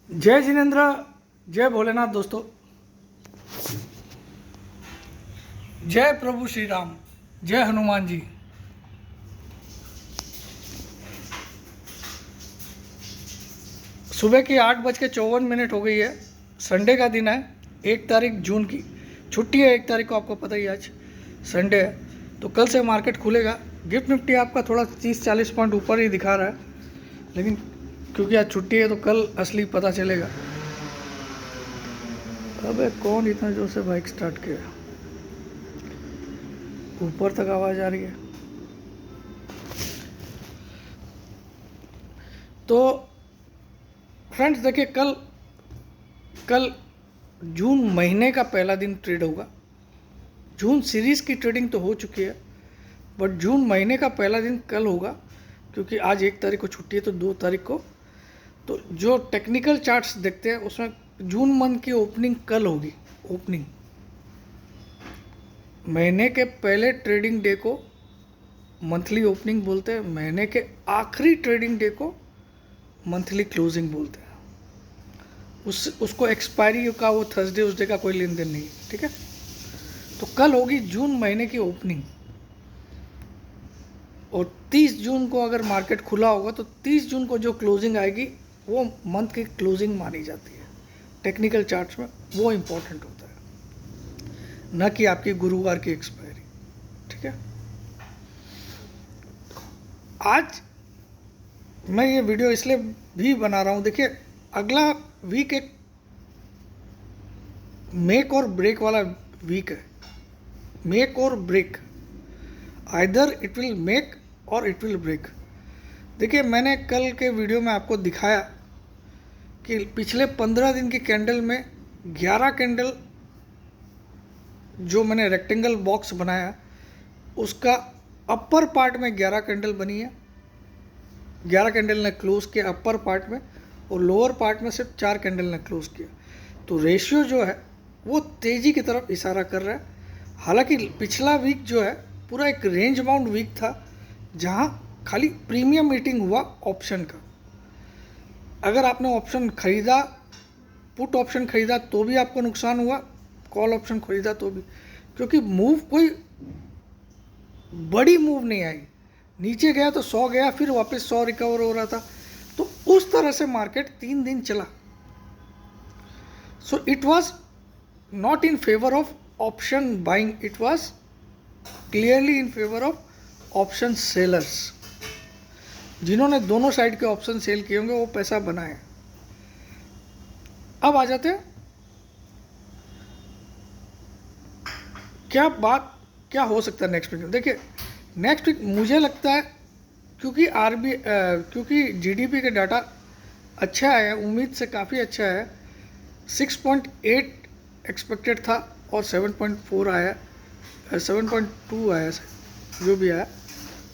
जय जिनेन्द्र, जय भोलेनाथ दोस्तों, जय प्रभु श्री राम, जय हनुमान जी। सुबह की 8:54 हो गई है। संडे का दिन है, 1 तारीख जून की छुट्टी है। 1 तारीख को आपको पता ही आज संडे है, तो कल से मार्केट खुलेगा। गिफ्ट निफ्टी आपका थोड़ा 30-40 पॉइंट ऊपर ही दिखा रहा है, लेकिन क्योंकि आज छुट्टी है तो कल असली पता चलेगा। अबे कौन इतना जोर से बाइक स्टार्ट किया? ऊपर तक आवाज़ आ रही है। तो फ्रेंड्स देखिए, कल जून महीने का पहला दिन ट्रेड होगा। जून सीरीज़ की ट्रेडिंग तो हो चुकी है, बट जून महीने का पहला दिन कल होगा, क्योंकि आज 1 तारीख को छुट्टी है तो 2 तारीख को। तो जो टेक्निकल चार्ट्स देखते हैं उसमें जून मंथ की ओपनिंग कल होगी। ओपनिंग महीने के पहले ट्रेडिंग डे को मंथली ओपनिंग बोलते हैं, महीने के आखिरी ट्रेडिंग डे को मंथली क्लोजिंग बोलते हैं। उसको एक्सपायरी का वो थर्सडे उसडे का कोई लेन देन नहीं है, ठीक है। तो कल होगी जून महीने की ओपनिंग, और 30 जून को अगर मार्केट खुला होगा तो 30 जून को जो क्लोजिंग आएगी वो मंथ की क्लोजिंग मानी जाती है। टेक्निकल चार्ट्स में वो इम्पोर्टेंट होता है, न कि आपकी गुरुवार की एक्सपायरी, ठीक है। आज मैं ये वीडियो इसलिए भी बना रहा हूँ, देखिए अगला वीक एक मेक और ब्रेक वाला वीक है। Make or break, either it will make or it will break. देखिए मैंने कल के वीडियो में आपको दिखाया कि पिछले 15 दिन की कैंडल में 11 कैंडल जो मैंने रेक्टेंगल बॉक्स बनाया उसका अपर पार्ट में 11 कैंडल बनी है। 11 कैंडल ने क्लोज किया अपर पार्ट में, और लोअर पार्ट में सिर्फ 4 कैंडल ने क्लोज किया। तो रेशियो जो है वो तेज़ी की तरफ इशारा कर रहा है। हालांकि पिछला वीक जो है पूरा एक रेंज बाउंड वीक था, जहां खाली प्रीमियम मीटिंग हुआ ऑप्शन का। अगर आपने ऑप्शन खरीदा, पुट ऑप्शन खरीदा तो भी आपको नुकसान हुआ, कॉल ऑप्शन खरीदा तो भी, क्योंकि मूव कोई बड़ी मूव नहीं आई। नीचे गया तो 100 गया, फिर वापस 100 रिकवर हो रहा था। तो उस तरह से मार्केट 3 दिन चला। So it was not in favour of option buying, it was clearly in favour of option sellers. जिन्होंने दोनों साइड के ऑप्शन सेल किए होंगे वो पैसा बनाए। अब आ जाते हैं क्या हो सकता है नेक्स्ट वीक में। देखिए नेक्स्ट वीक मुझे लगता है, क्योंकि जीडीपी के डाटा अच्छा है, उम्मीद से काफ़ी अच्छा है। 6.8 एक्सपेक्टेड था और 7.4 आया, 7.2 आया, जो भी आया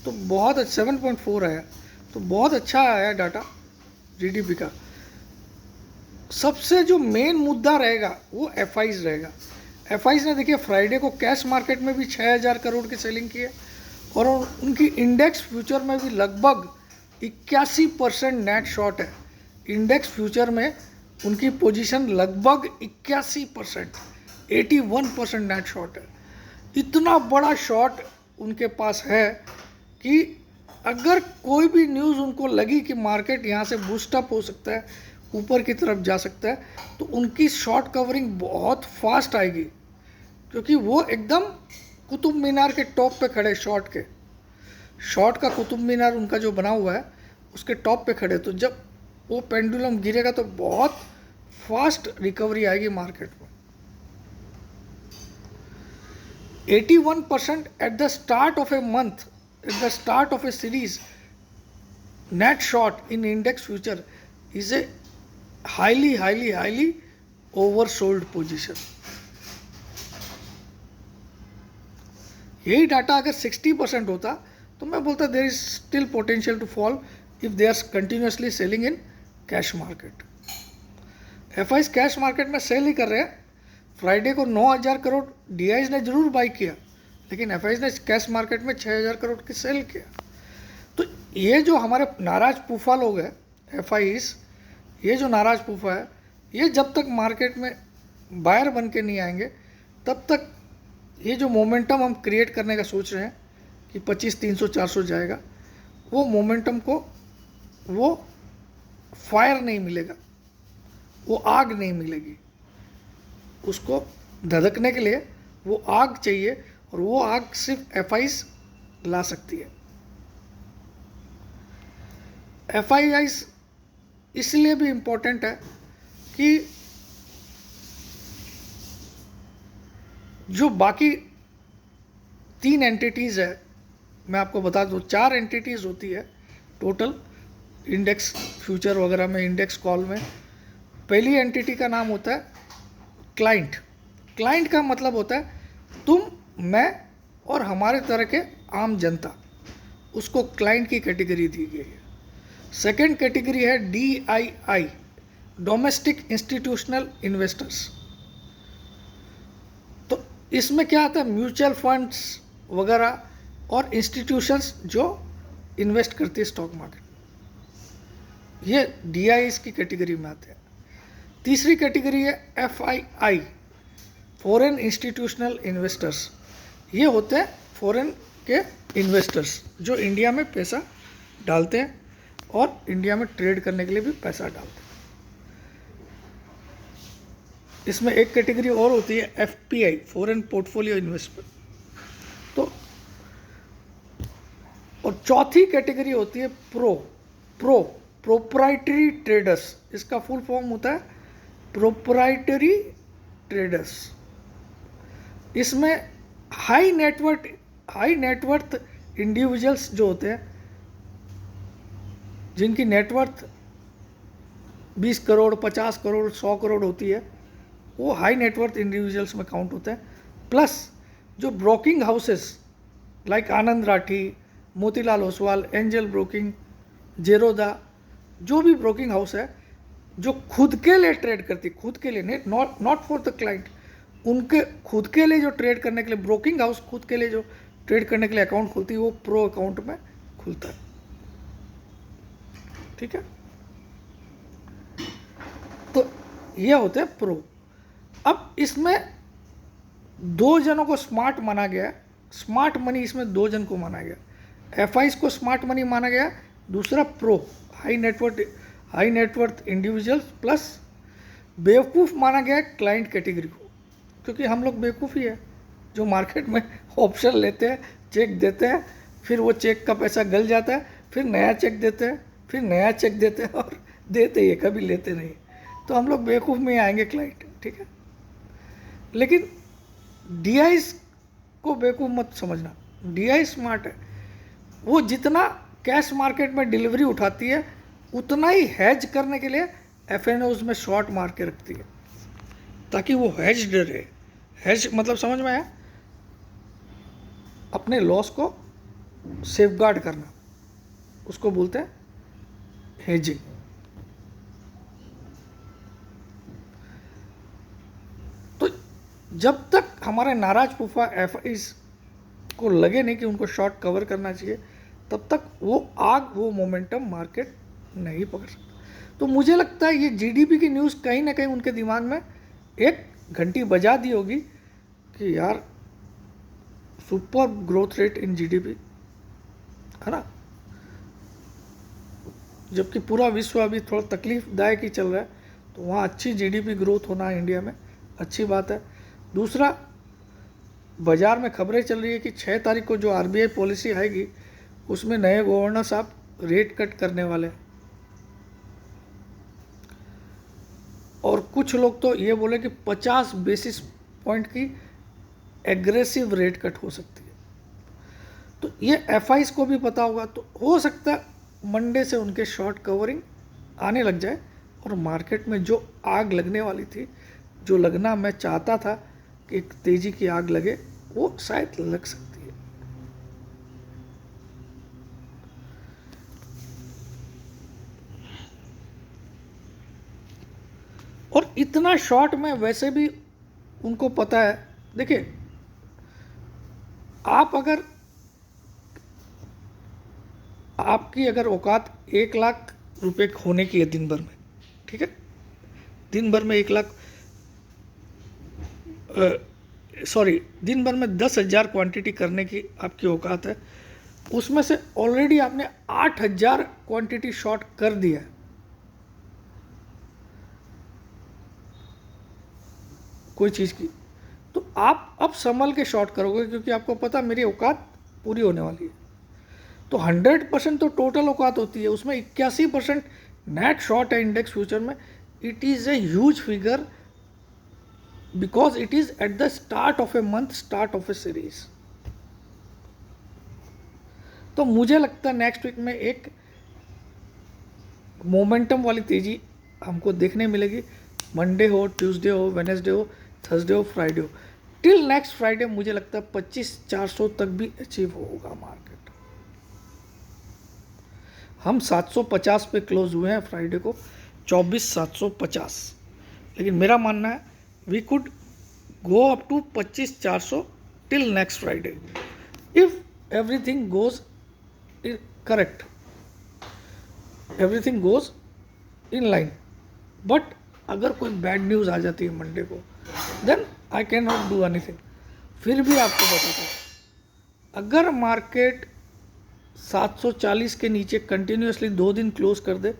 तो बहुत अच्छा। 7.4 आया तो बहुत अच्छा आया डाटा जीडीपी का। सबसे जो मेन मुद्दा रहेगा वो एफआईज रहेगा। एफआईज ने देखिए फ्राइडे को कैश मार्केट में भी 6000 करोड़ की सेलिंग की है, और उनकी इंडेक्स फ्यूचर में भी लगभग 81% नेट शॉर्ट है। इंडेक्स फ्यूचर में उनकी पोजीशन लगभग 81%, 81% नेट शॉर्ट है। इतना बड़ा शॉर्ट उनके पास है कि अगर कोई भी न्यूज़ उनको लगी कि मार्केट यहाँ से बूस्टअप हो सकता है, ऊपर की तरफ जा सकता है, तो उनकी शॉर्ट कवरिंग बहुत फास्ट आएगी, क्योंकि वो एकदम कुतुब मीनार के टॉप पे खड़े। शॉर्ट का कुतुब मीनार उनका जो बना हुआ है उसके टॉप पे खड़े। तो जब वो पेंडुलम गिरेगा तो बहुत फास्ट रिकवरी आएगी मार्केट में। 81% at the start of a month, at the start of a series, net short in index future is a highly oversold position. यही डाटा अगर 60% होता तो मैं बोलता there is still potential to fall if they are continuously selling in cash market. FIs cash market में sell ही कर रहे हैं। फ्राइडे को 9000 करोड़ डीआईज ने जरूर बाई किया, लेकिन एफआईज ने कैश मार्केट में 6000 करोड़ की सेल किया। तो ये जो हमारे नाराज पूफा लोग हैं एफआईज, ये जो नाराज फूफा है, ये जब तक मार्केट में बायर बन के नहीं आएंगे तब तक ये जो मोमेंटम हम क्रिएट करने का सोच रहे हैं कि 25, 300, 400 जाएगा, वो मोमेंटम को वो फायर नहीं मिलेगा, वो आग नहीं मिलेगी। उसको धधकने के लिए वो आग चाहिए, और वो आग सिर्फ एफआईज ला सकती है। एफआईआईज इसलिए भी इम्पोर्टेंट है कि जो बाकी 3 एंटिटीज़ है, मैं आपको बता दूं 4 एंटिटीज़ होती है टोटल इंडेक्स फ्यूचर वगैरह में, इंडेक्स कॉल में। पहली एंटिटी का नाम होता है क्लाइंट। क्लाइंट का मतलब होता है तुम, मैं और हमारे तरह के आम जनता, उसको क्लाइंट की कैटेगरी दी गई है। सेकेंड कैटेगरी है DII, डोमेस्टिक इंस्टीट्यूशनल इन्वेस्टर्स। तो इसमें क्या आता है, म्यूचुअल फंड्स वगैरह और इंस्टीट्यूशंस जो इन्वेस्ट करती है स्टॉक मार्केट, ये DIIs की कैटेगरी में आते हैं। तीसरी कैटेगरी है FII, फॉरेन इंस्टीट्यूशनल इन्वेस्टर्स। ये होते हैं फॉरेन के इन्वेस्टर्स जो इंडिया में पैसा डालते हैं और इंडिया में ट्रेड करने के लिए भी पैसा डालते हैं। इसमें एक कैटेगरी और होती है FPI, फॉरेन पोर्टफोलियो इन्वेस्टमेंट। तो और चौथी कैटेगरी होती है प्रोप्राइटरी ट्रेडर्स। इसका फुल फॉर्म होता है प्रोप्राइटरी ट्रेडर्स। इसमें हाई नेटवर्थ इंडिविजुअल्स जो होते हैं, जिनकी नेटवर्थ 20 करोड़, 50 करोड़, 100 करोड़ होती है, वो हाई नेटवर्थ इंडिविजुअल्स में काउंट होते हैं। प्लस जो ब्रोकिंग हाउसेस लाइक आनंद राठी, मोतीलाल ओसवाल, एंजल ब्रोकिंग, जेरोदा, जो भी ब्रोकिंग हाउस है जो खुद के लिए ट्रेड करती, खुद के लिए, नॉट फॉर द क्लाइंट, उनके खुद के लिए जो ट्रेड करने के लिए, ब्रोकिंग हाउस खुद के लिए जो ट्रेड करने के लिए अकाउंट खुलती है, वो प्रो अकाउंट में खुलता है। ठीक है, तो ये होते हैं प्रो। अब इसमें 2 जनों को स्मार्ट माना गया है। स्मार्ट मनी इसमें 2 जन को माना गया। एफआईज को स्मार्ट मनी माना गया, दूसरा pro high net worth individuals, plus बेवकूफ़ माना गया है क्लाइंट कैटेगरी को, क्योंकि हम लोग बेवकूफ़ ही है जो मार्केट में ऑप्शन लेते हैं, चेक देते हैं, फिर वो चेक का पैसा गल जाता है, फिर नया चेक देते हैं, फिर नया चेक देते हैं और देते ही कभी लेते नहीं। तो हम लोग बेवकूफ़ में आएंगे क्लाइंट। ठीक है, लेकिन DIs को बेवकूफ़ मत समझना, DI स्मार्ट है। वो जितना कैश मार्केट में डिलीवरी उठाती है उतना ही हेज करने के लिए FNOs में शॉर्ट मार के रखती है, ताकि वो हेज्ड रहे। हेज मतलब समझ में आया, अपने लॉस को सेफगार्ड करना, उसको बोलते हैं हेजिंग। तो जब तक हमारे नाराज फूफा FIs को लगे नहीं कि उनको शॉर्ट कवर करना चाहिए, तब तक वो मोमेंटम मार्केट नहीं पकड़ सकता। तो मुझे लगता है ये GDP की न्यूज़ कहीं ना कहीं उनके दिमाग में एक घंटी बजा दी होगी कि यार super growth rate in GDP, है ना, जबकि पूरा विश्व अभी थोड़ा तकलीफदायक ही चल रहा है, तो वहाँ अच्छी GDP ग्रोथ होना इंडिया में अच्छी बात है। दूसरा, बाज़ार में खबरें चल रही है कि 6 तारीख को जो RBI पॉलिसी आएगी उसमें नए गवर्नर साहब रेट कट करने वाले हैं, और कुछ लोग तो ये बोले कि 50 बेसिस पॉइंट की एग्रेसिव रेट कट हो सकती है। तो ये FIs को भी पता होगा, तो हो सकता है मंडे से उनके शॉर्ट कवरिंग आने लग जाए और मार्केट में जो आग लगने वाली थी, जो लगना मैं चाहता था कि एक तेजी की आग लगे, वो शायद लग सकती है। और इतना शॉर्ट में वैसे भी उनको पता है। देखिए, आपकी अगर औकात 1 लाख रुपए होने की है दिन भर में, ठीक है, दिन भर में 1 लाख दिन भर में 10,000 क्वांटिटी करने की आपकी औकात है, उसमें से ऑलरेडी आपने 8,000 क्वांटिटी शॉर्ट कर दिया है। कोई चीज़ की, तो आप अब संभल के शॉर्ट करोगे, क्योंकि आपको पता मेरी औकात पूरी होने वाली है। तो 100% तो टोटल औकात होती है, उसमें 81% नेट शॉर्ट है इंडेक्स फ्यूचर में। It is a huge figure because it is eight the start of a month, start of a series. तो मुझे लगता है नेक्स्ट वीक में एक मोमेंटम वाली तेज़ी हमको देखने मिलेगी। मंडे हो, ट्यूसडे हो, वेडनेसडे हो, थर्सडे हो, फ्राइडे हो, टिल नेक्स्ट फ्राइडे मुझे लगता है 25,400 तक भी अचीव होगा मार्केट। हम 750 पे क्लोज हुए हैं फ्राइडे को, 24,750, लेकिन मेरा मानना है we could go up to 25,400 till next Friday if everything goes correct, everything goes in line. But अगर कोई बैड न्यूज़ आ जाती है मंडे को, then I can not do anything. फिर भी आपको बताता हूँ, अगर मार्केट 740 के नीचे कंटिन्यूसली 2 दिन क्लोज कर दे,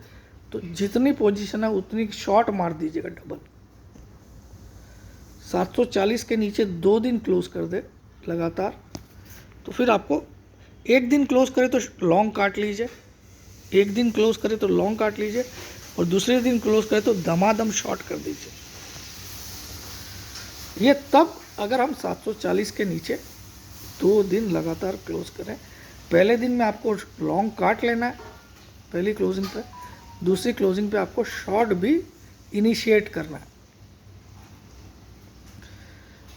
तो जितनी पोजीशन है उतनी शॉर्ट मार दीजिएगा डबल। 740 के नीचे 2 दिन क्लोज कर दे लगातार, तो फिर आपको एक दिन क्लोज करे तो लॉन्ग काट लीजिए, एक दिन क्लोज करे तो लॉन्ग काट लीजिए, और दूसरे दिन क्लोज करे तो दमादम शॉर्ट कर दीजिए। ये तब अगर हम 740 के नीचे 2 दिन लगातार क्लोज करें। पहले दिन में आपको लॉन्ग काट लेना है पहली क्लोजिंग पे, दूसरी क्लोजिंग पे आपको शॉर्ट भी इनिशिएट करना है।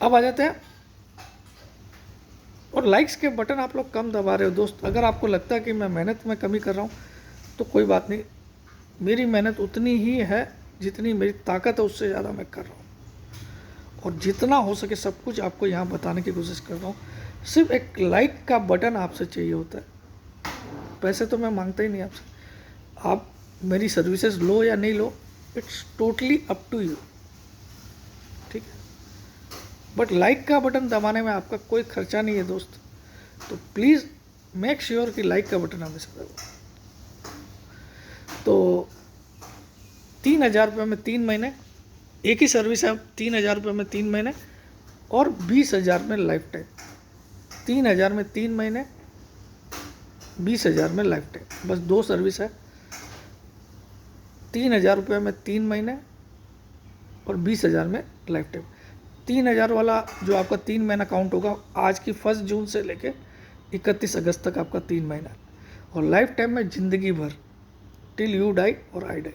अब आ जाते हैं, और लाइक्स के बटन आप लोग कम दबा रहे हो दोस्त। अगर आपको लगता है कि मैं मेहनत में कमी कर रहा हूँ तो कोई बात नहीं, मेरी मेहनत उतनी ही है जितनी मेरी ताकत है, उससे ज़्यादा मैं कर रहा हूँ, और जितना हो सके सब कुछ आपको यहाँ बताने की कोशिश कर रहा हूँ। सिर्फ एक लाइक का बटन आपसे चाहिए होता है, पैसे तो मैं मांगता ही नहीं आपसे। आप मेरी सर्विसेज लो या नहीं लो, it's totally up to you, ठीक है। बट लाइक का बटन दबाने में आपका कोई खर्चा नहीं है दोस्त, तो प्लीज़ मेक श्योर कि लाइक का बटन हमेशा दबाओ। तो 3,000 रुपये में 3 महीने, एक ही सर्विस है, 3,000 रुपये में 3 महीने, और 20,000 में लाइफ टाइम। 3,000 में 3 महीने, 20,000 में लाइफ टाइम, बस 2 सर्विस है। 3,000 रुपये में 3 महीने और 20,000 में लाइफ टाइम। 3,000 वाला जो आपका 3 महीना काउंट होगा, आज की 1 जून से लेके 31 अगस्त तक आपका 3 महीना, और लाइफ टाइम में ज़िंदगी भर, टिल यू डाई और आई डाई।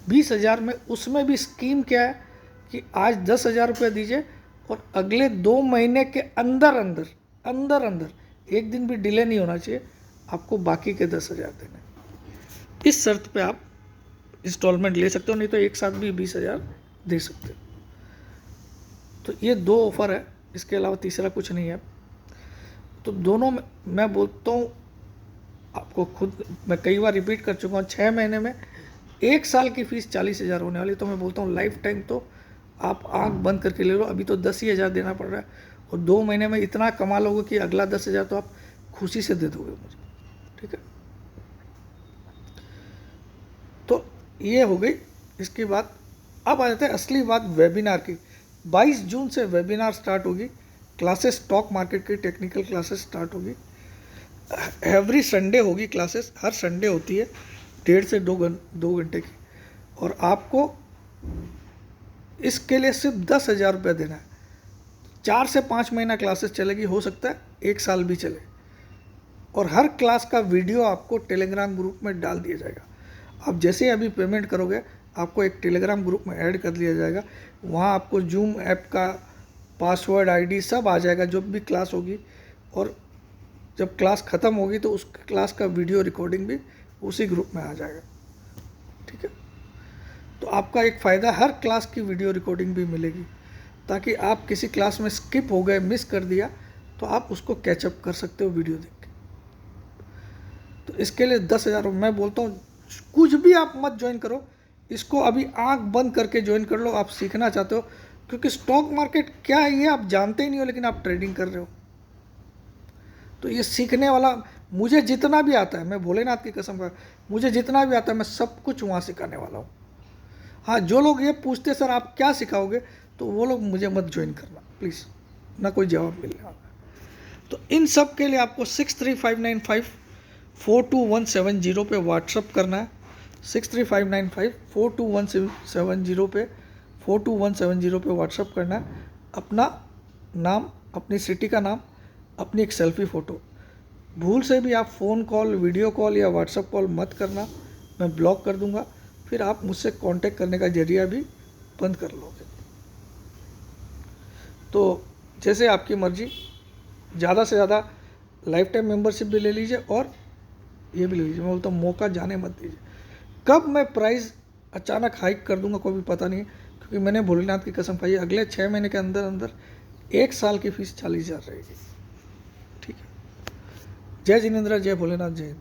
20,000 में, उसमें भी स्कीम क्या है कि आज 10,000 रुपये दीजिए, और अगले 2 महीने के अंदर अंदर एक दिन भी डिले नहीं होना चाहिए, आपको बाकी के 10,000 देने। इस शर्त पे आप इंस्टॉलमेंट ले सकते हो, नहीं तो एक साथ भी 20,000 दे सकते हो। तो ये 2 ऑफ़र है, इसके अलावा तीसरा कुछ नहीं है। तो दोनों में मैं बोलता हूँ आपको, खुद मैं कई बार रिपीट कर चुका हूँ, 6 महीने में 1 साल की फ़ीस 40,000 होने वाली। तो मैं बोलता हूँ लाइफ टाइम तो आप आंख बंद करके ले लो, अभी तो 10,000 देना पड़ रहा है, और 2 महीने में इतना कमा लोगे कि अगला 10,000 तो आप खुशी से दे दोगे मुझे, ठीक है। तो ये हो गई इसकी बात। अब आ जाते हैं असली बात वेबिनार की। 22 जून से वेबिनार स्टार्ट होगी, क्लासेस स्टॉक मार्केट की टेक्निकल क्लासेस स्टार्ट होगी। एवरी संडे होगी क्लासेस, हर संडे होती है 1.5 से 2 घंटे की, और आपको इसके लिए सिर्फ 10,000 रुपये देना है। 4 से 5 महीना क्लासेस चलेगी, हो सकता है 1 साल भी चले, और हर क्लास का वीडियो आपको टेलीग्राम ग्रुप में डाल दिया जाएगा। आप जैसे ही अभी पेमेंट करोगे, आपको एक टेलीग्राम ग्रुप में ऐड कर दिया जाएगा, वहाँ आपको जूम ऐप का पासवर्ड, आईडी सब आ जाएगा जब भी क्लास होगी, और जब क्लास ख़त्म होगी तो उस क्लास का वीडियो रिकॉर्डिंग भी उसी ग्रुप में आ जाएगा, ठीक है। तो आपका एक फ़ायदा, हर क्लास की वीडियो रिकॉर्डिंग भी मिलेगी, ताकि आप किसी क्लास में स्किप हो गए, मिस कर दिया, तो आप उसको कैचअप कर सकते हो वीडियो देख के। तो इसके लिए 10,000, मैं बोलता हूँ कुछ भी आप मत ज्वाइन करो, इसको अभी आंख बंद करके ज्वाइन कर लो, आप सीखना चाहते हो, क्योंकि स्टॉक मार्केट क्या है ये आप जानते ही नहीं हो, लेकिन आप ट्रेडिंग कर रहे हो। तो ये सीखने वाला, मुझे जितना भी आता है, मैं भोलेनाथ की कसम का, मुझे जितना भी आता है मैं सब कुछ वहाँ सिखाने वाला हूँ। हाँ, जो लोग ये पूछते सर आप क्या सिखाओगे, तो वो लोग मुझे मत ज्वाइन करना प्लीज़, ना कोई जवाब मिलने वाला। तो इन सब के लिए आपको 63595427170 पे व्हाट्सअप करना है। 63595427170 पे 42170 पे व्हाट्सअप करना है। अपना नाम, अपनी सिटी का नाम, अपनी एक सेल्फी फ़ोटो। भूल से भी आप फ़ोन कॉल, वीडियो कॉल या व्हाट्सअप कॉल मत करना, मैं ब्लॉक कर दूंगा, फिर आप मुझसे कांटेक्ट करने का जरिया भी बंद कर लोगे। तो जैसे आपकी मर्ज़ी, ज़्यादा से ज़्यादा लाइफ टाइम मेंबरशिप भी ले लीजिए और ये भी ले लीजिए। मैं बोलता हूँ मौका जाने मत दीजिए। कब मैं प्राइस अचानक हाइक कर दूंगा कोई भी पता नहीं, क्योंकि मैंने भोलेनाथ की कसम खाई, अगले 6 महीने के अंदर अंदर 1 साल की फ़ीस 40,000 रहेगी। ठीक है। जय जिनेंद्र, जय भोलेनाथ, जय हिंद।